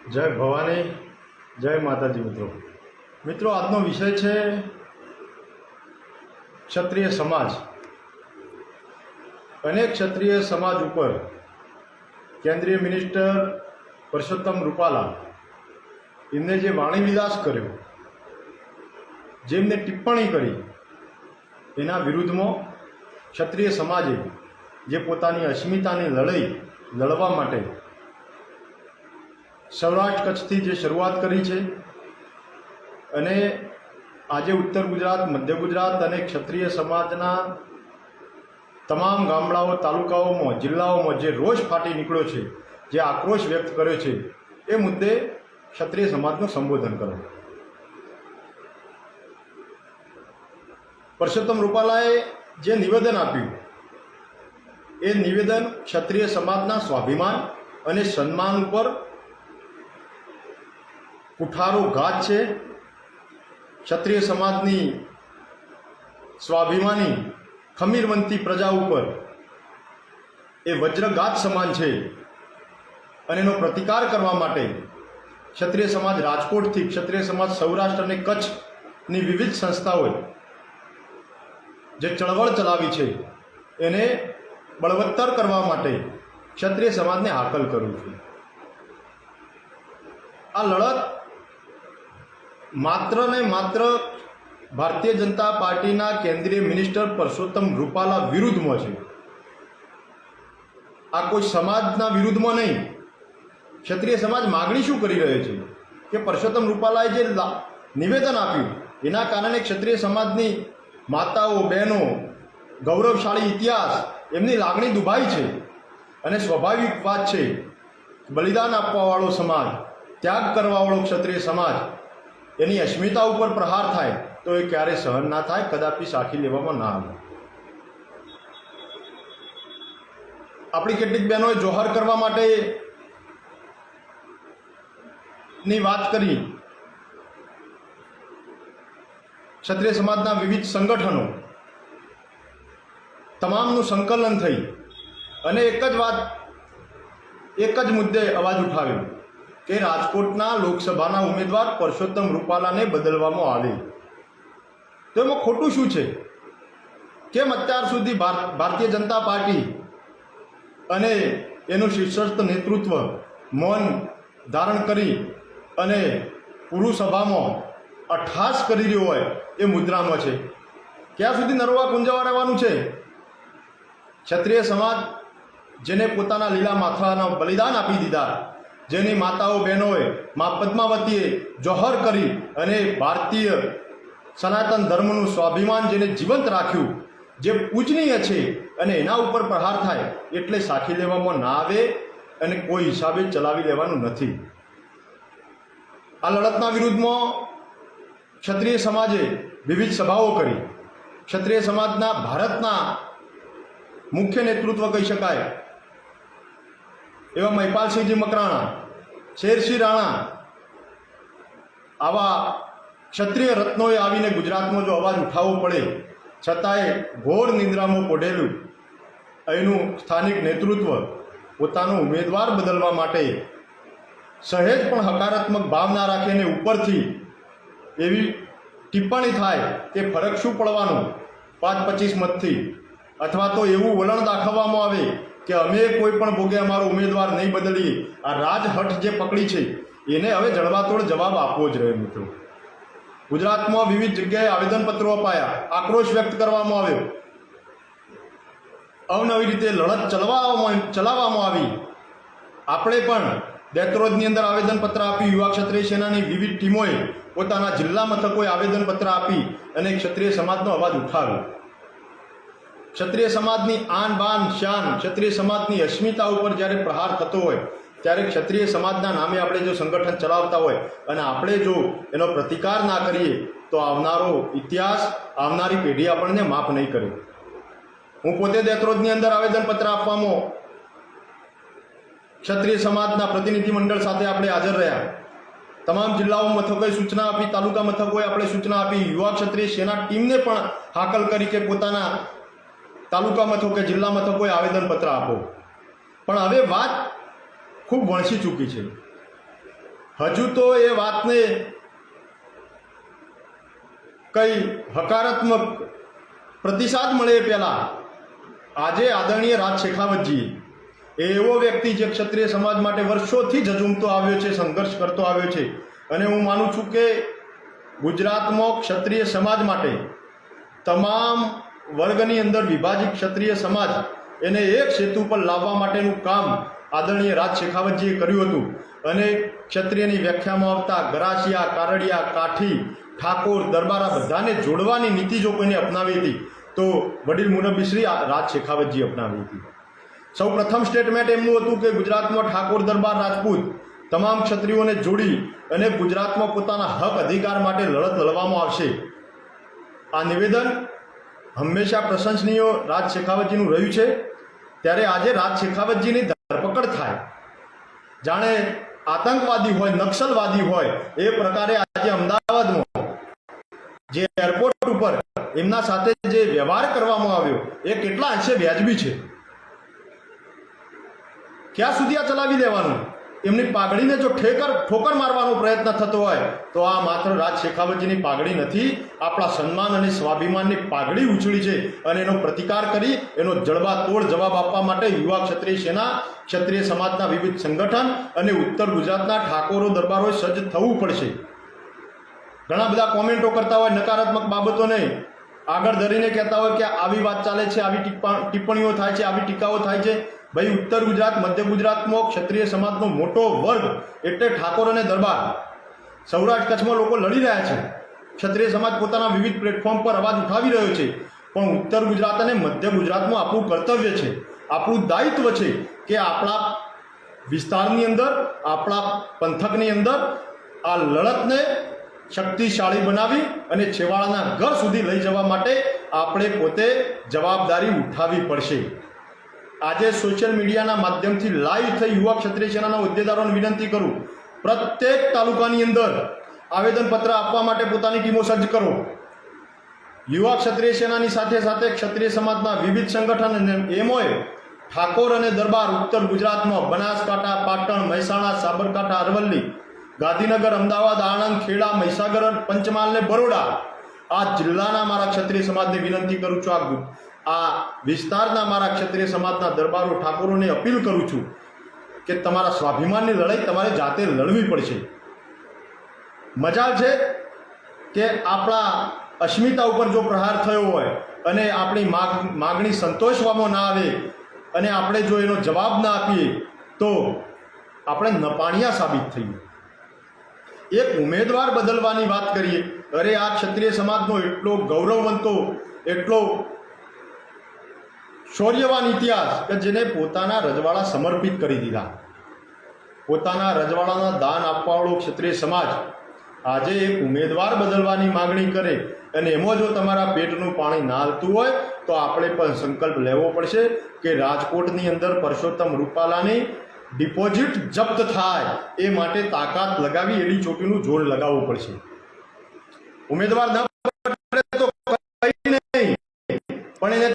जय भवानी, जय माताजी। मित्रों आजनो विषय है क्षत्रिय समाज। अनेक क्षत्रिय समाज पर केंद्रीय मिनिस्टर परसोत्तम रूपाला इमने जे वाणी विलास कर्यो, जेमने टिप्पणी करी, एना विरुद्ध में क्षत्रिय समाजे जे पोतानी अस्मितानी लड़ाई लड़वा माटे सौराष्ट्र कच्छ थी जे शुरुआत करी है अने आजे उत्तर गुजरात, मध्य गुजरात अने क्षत्रिय समाजना तमाम गामडाओ, तालुकाओं में, जिल्लाओं में जे रोष फाटी निकळ्यो छे, जे आक्रोश व्यक्त कर्यो छे, ए मुद्दे क्षत्रिय समाजनुं संबोधन करो। परसोत्तम रूपालाए जे निवेदन आप्युं ए निवेदन क्षत्रिय समाजना स्वाभिमान अने सन्मान पर कुठारो घात छे। क्षत्रिय समाजनी स्वाभिमानी खमीरवंती प्रजा पर ए वज्रघात समान छे अने एनो प्रतिकार करवा माटे क्षत्रिय समाज राजकोट थी क्षत्रिय समाज सौराष्ट्र अने कच्छ नी विविध संस्थाओं जे चळवळ चलावी छे एने बळवत्तर करवा माटे क्षत्रिय समाज ने हाकल करूं छुं। आ लड़त मात्र ने मात्र भारतीय जनता पार्टी ना केंद्रीय मिनिस्टर परसोत्तम रूपाला विरुद्ध में छे। आ कोई समाज ना विरुद्ध में नहीं। क्षत्रिय समाज मागणी शू करी रह्यो छे कि परसोत्तम रूपालाए जे निवेदन आप्युं एना कारणे क्षत्रिय समाजनी माताओ, बहनों, गौरवशाળી इतिहास एमनी लागणी दुभाई छे अने स्वाभाविक बात छे। बलिदान आपवावाळो समाज, त्याग करवावाळो क्षत्रिय समाज एनी अस्मिता उपर प्रहार थाय तो ए क्यारे सहन ना थाय, कदापि साखी लेवामां ना आवे। आपणी केटलीक बहनोए जोहर करवा माटे नी वात करी। क्षत्रिय समाजना विविध संगठनों तमामनुं संकलन थई अने एक ज वात, एक ज मुद्दे अवाज उठाव्यो कि राजकोटना लोकसभाना उम्मीदवार परसोत्तम रूपालाने बदलवामां आवे। तो एमां खोटुं शुं छे? केम अत्यार सुधी भारतीय जनता पार्टी अने एनुं शीर्षस्थ नेतृत्व मौन धारण करी अने पुरुसभामां अट्ठास करी रह्यो होय ए मुद्रामां छे? क्यां सुधी नरवा गुंजवाड़वानुं छे? क्षत्रिय समाज जेने पोताना लीला माथाना बलिदान आपी दीधा, जेनी माताओं बहनोए मां पद्मावतीए जोहर करी अने भारतीय सनातन धर्मनुं स्वाभिमान जेने जीवंत राख्युं, जे पूजनीय छे अने एना उपर प्रहार थाय एटले साखी लेवामां ना आवे अने कोई हिसाबे चलावी लेवानुं नथी। आ लड़तना विरुद्धमां क्षत्रिय समाजे विविध सभाओं करी। क्षत्रिय समाजना भारतना मुख्य नेतृत्व कही शकाय एवं महिपालसिंहजी मकराणा, शेरसिंह राणा आवा क्षत्रिय रत्नोए आवीने गुजरातमां जो अवाज उठावવો पड़े छतांय घोर निंद्रामां पोढेलुं અહીંનું સ્થાનિક नेतृत्व પોતાનો ઉમેદવાર બદલવા માટે સહેજ પણ હકારાત્મક ભાવ ના રાખીને ઉપરથી એવી ટિપ્પણી થાય કે ફરક શું પડવાનો 5-25 મતથી, અથવા તો એવું વલણ દાખવવામાં આવે કે અમે કોઈ પણ ભોગે અમારો ઉમેદવાર નહીં બદલીએ। આ રાજહઠ જે પકડી છે એને હવે જડબાતોડ જવાબ આપવો જ રહ્યો। મિત્રો ગુજરાતમાં વિવિધ જગ્યાએ આવેદનપત્રો અપાયા, આક્રોશ વ્યક્ત કરવામાં આવ્યો, અવનવી રીતે લડત ચલાવવામાં આવી। આપણે પણ દેત્રોદની અંદર આવેદનપત્ર આપી, યુવા ક્ષત્રિય સેનાની વિવિધ ટીમોએ પોતાના જિલ્લા મથકોએ આવેદનપત્ર આપી અને ક્ષત્રિય સમાજનો અવાજ ઉઠાવ્યો। क्षत्रिय समाजनी आन बान शान, क्षत्रिय समाजनी अस्मिता पर જ્યારે प्रहार थतो होय त्यारे क्षत्रिय समाजना नामे आपणे जो संगठन चलावता होय अने आपणे जो एनो प्रतिकार ना करीए तो आवनारो इतिहास, आवनारी पेढ़ी आपणे माफ नहीं करे। हूँ पोते देत्रोदनी अंदर आवेदनपत्र आपवामां क्षत्रिय समाजना प्रतिनिधि मंडल साथे आपणे हाजर रह्या। तमाम जिल्लाओं मथकोए सूचना आपी, तालुका मथकोए आपणे सूचना आपी, युवा क्षत्रिय सेना टीमने पण हाकल करी के पोताना तालुका मथके, जिल्ला मथकोए आवेदनपत्र आपो। पण हवे वात खूब वणसी चूकी है। હજુ તો એ વાતને કંઈ હકારાત્મક પ્રતિસાદ મળે પહેલાં આજે આદરણીય રાજ શેખાવતજી એવો વ્યક્તિ જે ક્ષત્રિય સમાજ માટે વર્ષોથી ઝઝૂમતો આવ્યો છે, સંઘર્ષ કરતો આવ્યો છે, અને હું માનું છું કે ગુજરાતમાં ક્ષત્રિય સમાજ માટે તમામ વર્ગની અંદર વિભાજિત ક્ષત્રિય સમાજ એને એક સેતુ પર લાવવા માટેનું કામ આદરણીય રાજ શેખાવતજીએ કર્યું હતું. અને ક્ષત્રિયની વ્યાખ્યામાં આવતા ગરાસિયા, કારડિયા, કાઠી, ઠાકોર, દરબારા બધાને જોડવાની નીતિ જો કોઈને અપનાવી હતી તો વડીલ મુરબ્બી શ્રી રાજ શેખાવતજી અપનાવી હતી. સૌ પ્રથમ સ્ટેટમેન્ટ એમનું હતું કે ગુજરાતમાં ઠાકોર, દરબાર, રાજપૂત તમામ ક્ષત્રિયોને જોડી અને ગુજરાતમાં પોતાના હક અધિકાર માટે લડત લડવામાં આવશે. આ નિવેદન હંમેશા પ્રશંસનીય રાજ શેખાવતજીનું રહ્યું છે. ત્યારે આજે રાજ શેખાવતજીની ધરપકડ થાય જાણે આતંકવાદી હોય, નક્સલવાદી હોય એ પ્રકારે આજે અમદાવાદમાં જે એરપોર્ટ ઉપર એમના સાથે જે વ્યવહાર કરવામાં આવ્યો એ કેટલા અંશે વ્યાજબી છે. ક્યાં સુધી આ ચલાવી લેવાનું? એમની પાઘડીને જો ઠોકર મારવાનો પ્રયત્ન થતો હોય તો આ માત્ર રાજ શેખાવતજીની પાઘડી નથી, આપણા સન્માન અને સ્વાભિમાનની પાઘડી ઉછળી છે. અને એનો પ્રતિકાર કરી એનો જડબાતોડ જવાબ આપવા માટે યુવા ક્ષત્રિય સેના, ક્ષત્રિય સમાજના વિવિધ સંગઠન અને ઉત્તર ગુજરાતના ઠાકોરો, દરબારોએ સજ્જ થવું પડશે. ઘણા બધા કોમેન્ટો કરતા હોય, નકારાત્મક બાબતોને આગળ ધરીને કહેતા હોય કે આવી વાત ચાલે છે, આવી ટિપ્પણીઓ થાય છે, આવી ટીકાઓ થાય છે. ભાઈ, ઉત્તર ગુજરાત, મધ્ય ગુજરાતમાં ક્ષત્રિય સમાજનો મોટો વર્ગ એટલે ઠાકોર અને દરબાર. સૌરાષ્ટ્ર કચ્છમાં લોકો લડી રહ્યા છે, ક્ષત્રિય સમાજ પોતાના વિવિધ પ્લેટફોર્મ પર અવાજ ઉઠાવી રહ્યો છે. પણ ઉત્તર ગુજરાત અને મધ્ય ગુજરાતમાં આપણું કર્તવ્ય છે, આપણું દાયિત્વ છે કે આપણા વિસ્તારની અંદર, આપણા પંથકની અંદર આ લડતને શક્તિશાળી બનાવી અને છેવાડાના ઘર સુધી લઈ જવા માટે આપણે પોતે જવાબદારી ઉઠાવવી પડશે. આજે સોશિયલ મીડિયાના માધ્યમથી લાઈવ થઈ યુવા ક્ષત્રિય સેનાના હોદ્દેદારોને વિનંતી કરું, પ્રત્યેક તાલુકાની અંદર આવેદનપત્ર આપવા માટે પોતાની ટીમો સજ્જ કરો. યુવા ક્ષત્રિય સેનાની સાથે સાથે ક્ષત્રિય સમાજના વિવિધ સંગઠન અને એમઓએ ઠાકોર અને દરબાર ઉત્તર ગુજરાતમાં બનાસકાંઠા, પાટણ, મહેસાણા, સાબરકાંઠા, અરવલ્લી, ગાંધીનગર, અમદાવાદ, આણંદ, ખેડા, મહીસાગર, પંચમહાલ ને બરોડા આ જિલ્લાના મારા ક્ષત્રિય સમાજને વિનંતી કરું છું, આ વિસ્તારના મારા ક્ષત્રિય સમાજના દરબારો, ઠાકોરોને અપીલ કરું છું કે તમારા સ્વાભિમાનની લડાઈ તમારે જાતે લડવી પડશે. મજાલ છે કે આપણા અસ્મિતા ઉપર જો પ્રહાર થયો હોય અને આપણી માગણી સંતોષવામાં ના આવે અને આપણે જો એનો જવાબ ના આપીએ તો આપણે નપાણિયા સાબિત થઈએ. એક ઉમેદવાર બદલવાની વાત કરીએ, અરે આ ક્ષત્રિય સમાજનો એટલો ગૌરવવંતો, એટલો શૌર્યવાન ઇતિહાસ કે જેને પોતાના રજવાડા સમર્પિત કરી દીધા, પોતાના રજવાડાના દાન આપવાવાળો ક્ષત્રિય સમાજ આજે એક ઉમેદવાર બદલવાની માગણી કરે અને એમાં જો તમારા પેટનું પાણી ના હાલતું હોય તો આપણે પણ સંકલ્પ લેવો પડશે કે રાજકોટની અંદર પરસોત્તમ રૂપાલાની ડિપોઝિટ જપ્ત થાય એ માટે તાકાત લગાવી એડી ચોટીનું જોર લગાવવું પડશે. ઉમેદવાર ન પડે તો કંઈ નહીં, પણ એને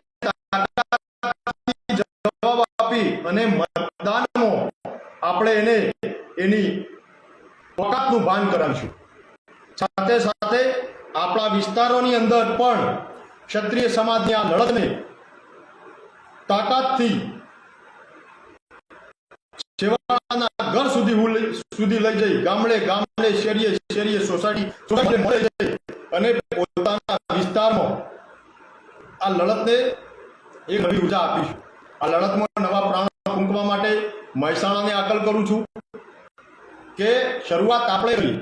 જવાબ આપી અને મતદાનમાં આપણે એને એની તાકાતનું ભાન કરાવીશું. સાથે સાથે આપણા વિસ્તારોની અંદર પણ ક્ષત્રિય સમાજની આ લડતને તાકાતથી છેવાડાના ઘર સુધી લઈ જઈ, ગામડે ગામડે, શેરીએ શેરીએ, સોસાયટી મળે જઈ અને પોતાના વિસ્તારમાં આ લડતને એક નવી ઉર્જા આપીશું. આ લડતમાં નવા પ્રાણ ફૂંકવા માટે મહેસાણાને આકલ કરું છું કે શરૂઆત આપણે કરી.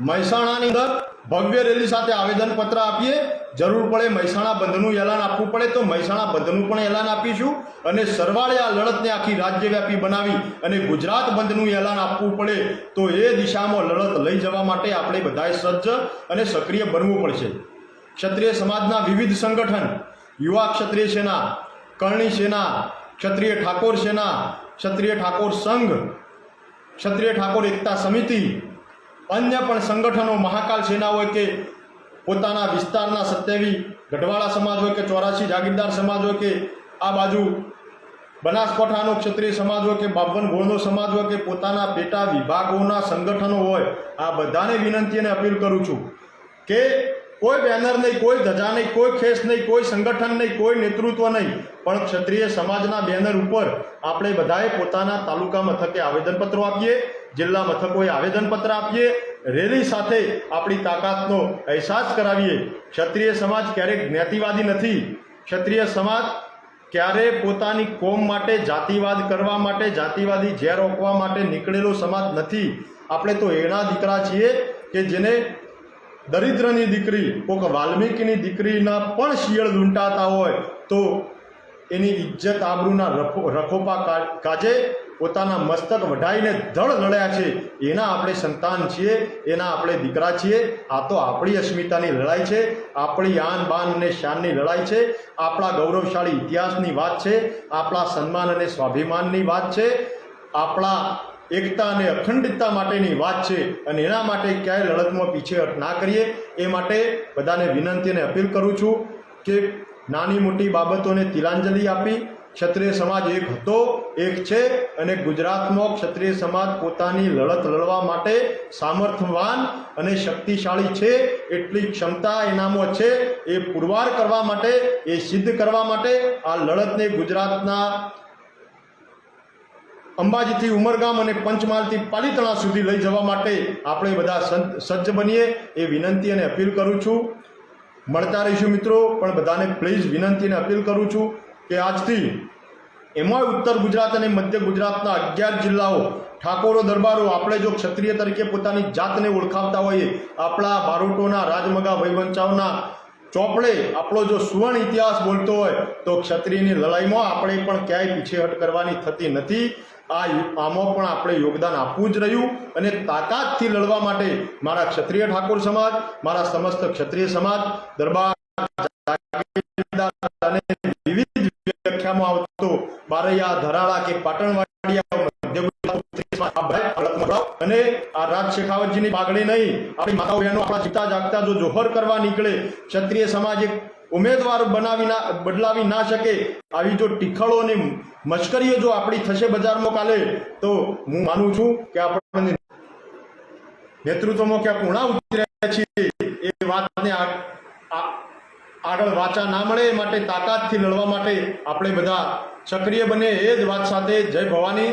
મહેસાણાની અંદર ભવ્ય રેલી સાથે આવેદનપત્ર આપીએ. જરૂર પડે મહેસાણા બંધનું એલાન આપવું પડે તો મહેસાણા બંધનું પણ એલાન આપીશું અને સરવાળે આ લડતને આખી રાજ્યવ્યાપી બનાવી અને ગુજરાત બંધનું એલાન આપવું પડે તો એ દિશામાં લડત લઈ જવા માટે આપણે બધાએ સજ્જ અને સક્રિય બનવું પડશે. ક્ષત્રિય સમાજના વિવિધ સંગઠન, યુવા ક્ષત્રિય સેના, કરણી સેના, ક્ષત્રિય ઠાકોર સેના, ક્ષત્રિય ઠાકોર સંઘ, ક્ષત્રિય ઠાકોર એકતા સમિતિ, અન્ય પણ સંગઠનો, મહાકાલ સેના હોય કે પોતાના વિસ્તારના 27 ગઢવાળા સમાજ હોય કે 84 જાગીરદાર સમાજ હોય કે આ બાજુ બનાસકાંઠાનો ક્ષત્રિય સમાજ હોય કે બાવન ગોળનો સમાજ હોય કે પોતાના પેટા વિભાગોના સંગઠનો હોય, આ બધાને વિનંતી અને અપીલ કરું છું કે કોઈ બેનર નહીં, કોઈ ધજા નહીં, કોઈ ખેસ નહીં, કોઈ સંગઠન નહીં, કોઈ નેતૃત્વ નહીં, પણ ક્ષત્રિય સમાજના બેનર ઉપર આપણે બધાએ પોતાના તાલુકા મથકે આવેદનપત્રો આપીએ, જિલ્લા મથકોએ આવેદનપત્ર આપીએ, રેલી સાથે આપણી તાકાતનો અહેસાસ કરાવીએ. ક્ષત્રિય સમાજ ક્યારેક જ્ઞાતિવાદી નથી. ક્ષત્રિય સમાજ ક્યારે પોતાની કોમ માટે જાતિવાદ કરવા માટે, જાતિવાદી ઝેર રોકવા માટે નીકળેલો સમાજ નથી. આપણે તો એના દીકરા છીએ કે જેને દરિદ્રની દીકરી, કોઈક વાલ્મીકીની દીકરીના પણ શિયળ લૂંટાતા હોય તો એની ઇજ્જત આબરૂના રખોપા કાજે પોતાના મસ્તક વઢાઈને ધડ લડ્યા છે. એના આપણે સંતાન છીએ, એના આપણે દીકરા છીએ. આ તો આપણી અસ્મિતાની લડાઈ છે, આપણી આન બાન અને શાનની લડાઈ છે, આપણા ગૌરવશાળી ઇતિહાસની વાત છે, આપણા સન્માન અને સ્વાભિમાનની વાત છે, આપણા એકતા અને અખંડિતતા માટેની વાત છે. અને એના માટે ક્યાંય લડતમાં પીછેહટ ના કરીએ. એ માટે બધાને વિનંતી અને અપીલ કરું છું કે નાની મોટી બાબતોને તિલાંજલિ આપી ક્ષત્રિય સમાજ એક હતો, એક છે, અને ગુજરાતમાં ક્ષત્રિય સમાજ પોતાની લડત લડવા માટે સામર્થ્યવાન અને શક્તિશાળી છે. એટલી ક્ષમતા એનામાં છે. એ પુરવાર કરવા માટે, એ સિદ્ધ કરવા માટે આ લડતને ગુજરાતના અંબાજીથી ઉમરગામ અને પંચમહાલથી પાલીતાણા સુધી લઈ જવા માટે આપણે બધા સજ્જ બનીએ. એ વિનંતી અને અપીલ કરું છું. મળતા રહીશું મિત્રો, પણ બધાને પ્લીઝ વિનંતી અને અપીલ કરું છું કે આજથી એમાંય ઉત્તર ગુજરાત અને મધ્ય ગુજરાતના 11 જિલ્લાઓ, ઠાકોરો દરબારો, આપણે જો ક્ષત્રિય તરીકે પોતાની જાતને ઓળખાવતા હોઈએ, આપણા બારોટોના, રાજમગા, વૈવંચાવના ચોપડે આપણો જો સુવર્ણ ઇતિહાસ બોલતો હોય તો ક્ષત્રિયની લડાઈમાં આપણે પણ ક્યાંય પીછેહટ કરવાની થતી નથી. આમાં પણ આપણે યોગદાન આપવું જ રહ્યું. અને તાકાતથી લડવા માટે મારા ક્ષત્રિય ઠાકોર સમાજ, મારા સમસ્ત ક્ષત્રિય સમાજ, દરબાર અને વિવિધ વ્યાખ્યામાં આવતો બારૈયા, ધરાળા કે પાટણવાડિયા અને આ રાજ શેખાવતજીની પાઘડી નહીં, આપણી માતાઓ બહેનો આપણા જીતા જાગતા જો જોહર કરવા નીકળે, ક્ષત્રિય સમાજ એક ઉમેદવાર બદલાવી ના શકે. આવી જો ટીખળો અને મશ્કરીઓ જો આપણી થશે બજારમાં કાલે, તો હું માનું છું કે આપણને નેતૃત્વમાં ક્યાંક ઉણા ઉતરી રહ્યા છીએ. એ વાતને આગળ વાચા ના મળે, એ માટે તાકાતથી લડવા માટે આપણે બધા સક્રિય બને. એ જ વાત સાથે જય ભવાની.